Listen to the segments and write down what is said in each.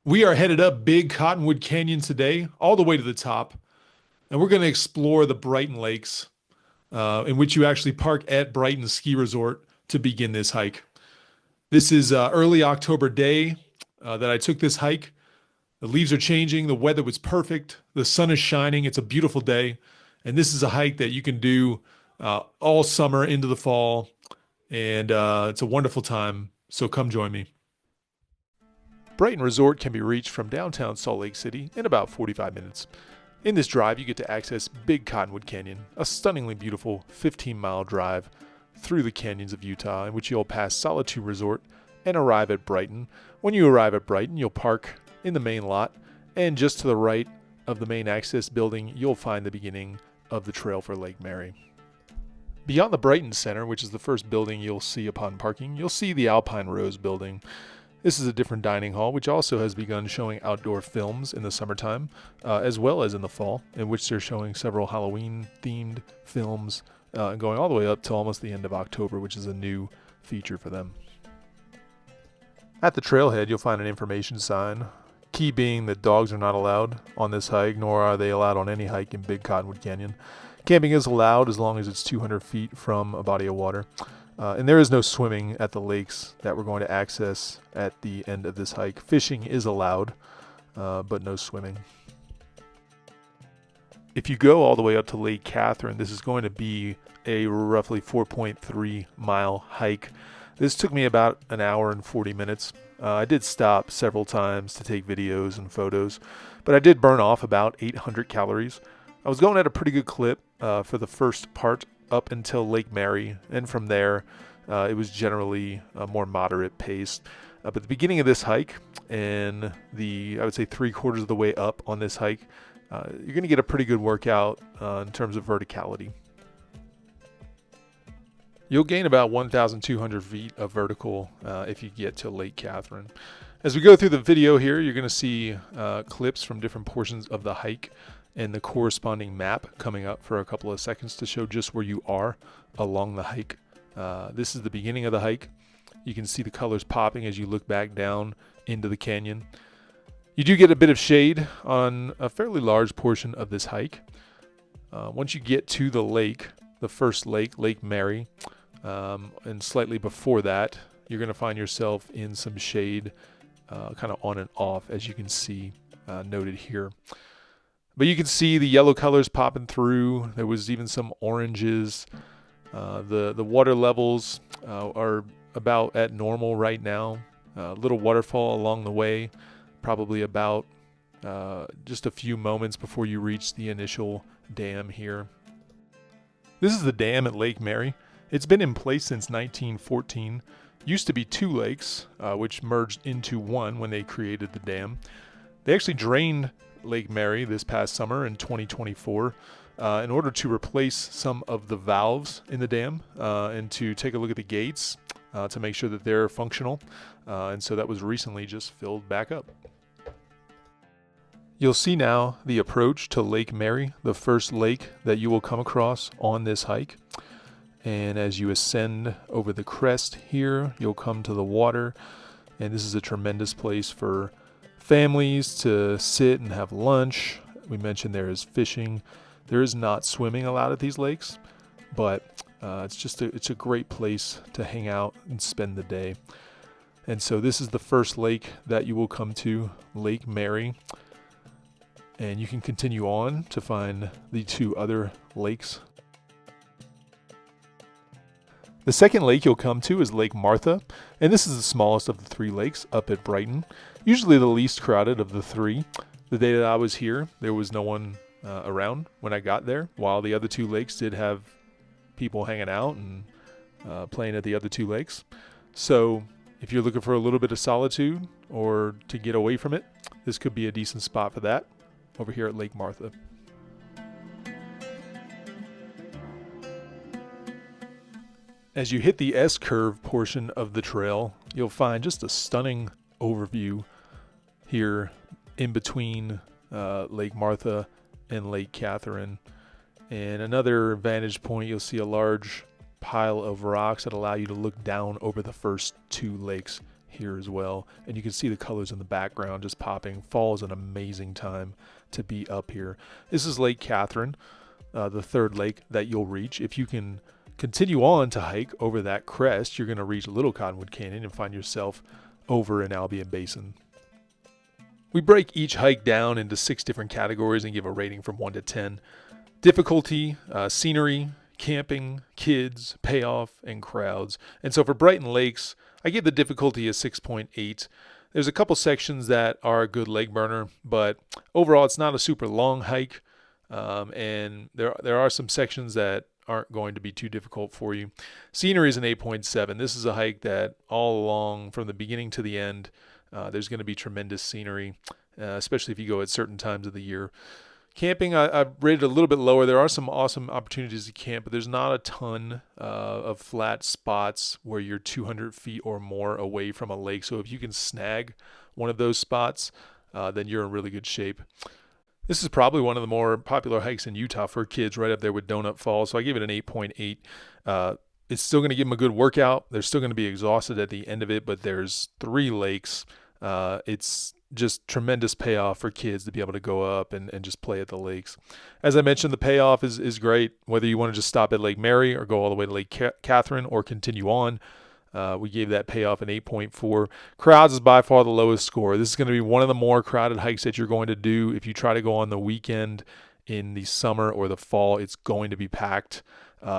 We are headed up Big Cottonwood Canyon today, all the way to the top, and we're going to explore the Brighton Lakes, in which you actually park at Brighton Ski Resort to begin this hike. This is early October day that I took this hike. The leaves are changing, the weather was perfect, the sun is shining, it's a beautiful day, and this is a hike that you can do all summer into the fall, and it's a wonderful time. So come join me. Brighton Resort can be reached from downtown Salt Lake City in about 45 minutes. In this drive, you get to access Big Cottonwood Canyon, a stunningly beautiful 15-mile drive through the canyons of Utah, in which you'll pass Solitude Resort and arrive at Brighton. When you arrive at Brighton, you'll park in the main lot, and just to the right of the main access building, you'll find the beginning of the trail for Lake Mary. Beyond the Brighton Center, which is the first building you'll see upon parking, you'll see the Alpine Rose building. This is a different dining hall, which also has begun showing outdoor films in the summertime, as well as in the fall, in which they're showing several Halloween-themed films, going all the way up to almost the end of October, which is a new feature for them. At the trailhead, you'll find an information sign, key being that dogs are not allowed on this hike, nor are they allowed on any hike in Big Cottonwood Canyon. Camping is allowed as long as it's 200 feet from a body of water. And there is no swimming at the lakes that we're going to access at the end of this hike. Fishing is allowed, but no swimming. If you go all the way up to Lake Catherine, this is going to be a roughly 4.3 mile hike. This took me about an hour and 40 minutes. I did stop several times to take videos and photos, but I did burn off about 800 calories. I was going at a pretty good clip for the first part up until Lake Mary, and from there it was generally a more moderate pace. But the beginning of this hike and I would say 3/4 of the way up on this hike, you're going to get a pretty good workout in terms of verticality. You'll gain about 1,200 feet of vertical if you get to Lake Catherine. As we go through the video here, you're going to see clips from different portions of the hike and the corresponding map coming up for a couple of seconds to show just where you are along the hike. This is the beginning of the hike. You can see the colors popping as you look back down into the canyon. You do get a bit of shade on a fairly large portion of this hike. Once you get to the lake, the first lake, Lake Mary, and slightly before that, you're going to find yourself in some shade, kind of on and off, as you can see noted here. But you can see the yellow colors popping through. There was even some oranges. The water levels are about at normal right now. A little waterfall along the way, probably about just a few moments before you reach the initial dam here. This is the dam at Lake Mary. It's been in place since 1914. Used to be two lakes, which merged into one when they created the dam. They actually drained Lake Mary this past summer in 2024 in order to replace some of the valves in the dam and to take a look at the gates to make sure that they're functional. And so that was recently just filled back up. You'll see now the approach to Lake Mary, the first lake that you will come across on this hike. And as you ascend over the crest here, you'll come to the water. And this is a tremendous place for families to sit and have lunch. We mentioned there is fishing. There is not swimming allowed at these lakes, but it's a great place to hang out and spend the day. And so this is the first lake that you will come to, Lake Mary. And you can continue on to find the two other lakes. The second lake you'll come to is Lake Martha, and this is the smallest of the three lakes up at Brighton, usually the least crowded of the three. The day that I was here, there was no one around when I got there, while the other two lakes did have people hanging out and playing at the other two lakes. So if you're looking for a little bit of solitude or to get away from it, this could be a decent spot for that over here at Lake Martha. As you hit the S-curve portion of the trail, you'll find just a stunning overview here in between Lake Martha and Lake Catherine. And another vantage point, you'll see a large pile of rocks that allow you to look down over the first two lakes here as well. And you can see the colors in the background just popping. Fall is an amazing time to be up here. This is Lake Catherine, the third lake that you'll reach. If you can continue on to hike over that crest, you're going to reach Little Cottonwood Canyon and find yourself over in Albion Basin. We break each hike down into 6 different categories and give a rating from 1 to 10. Difficulty, scenery, camping, kids, payoff, and crowds. And so for Brighton Lakes, I give the difficulty a 6.8. There's a couple sections that are a good leg burner, but overall it's not a super long hike. And there are some sections that aren't going to be too difficult for you. Scenery is an 8.7. This is a hike that all along from the beginning to the end, there's going to be tremendous scenery, especially if you go at certain times of the year. Camping, I've rated a little bit lower. There are some awesome opportunities to camp, but there's not a ton of flat spots where you're 200 feet or more away from a lake. So if you can snag one of those spots, then you're in really good shape. This is probably one of the more popular hikes in Utah for kids, right up there with Donut Falls. So I give it an 8.8. It's still going to give them a good workout. They're still going to be exhausted at the end of it, but there's 3 lakes. It's just tremendous payoff for kids to be able to go up and just play at the lakes. As I mentioned, the payoff is great, whether you want to just stop at Lake Mary or go all the way to Lake Catherine or continue on. We gave that payoff an 8.4. Crowds is by far the lowest score. This is going to be one of the more crowded hikes that you're going to do. If you try to go on the weekend in the summer or the fall, it's going to be packed.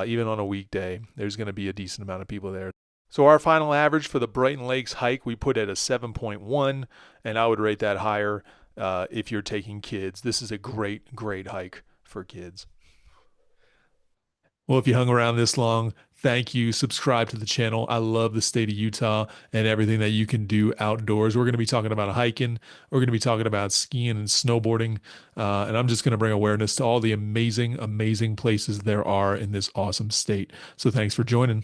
Even on a weekday, there's going to be a decent amount of people there. So our final average for the Brighton Lakes hike, we put at a 7.1, and I would rate that higher if you're taking kids. This is a great, great hike for kids. Well, if you hung around this long, thank you. Subscribe to the channel. I love the state of Utah and everything that you can do outdoors. We're going to be talking about hiking. We're going to be talking about skiing and snowboarding. And I'm just going to bring awareness to all the amazing, amazing places there are in this awesome state. So thanks for joining.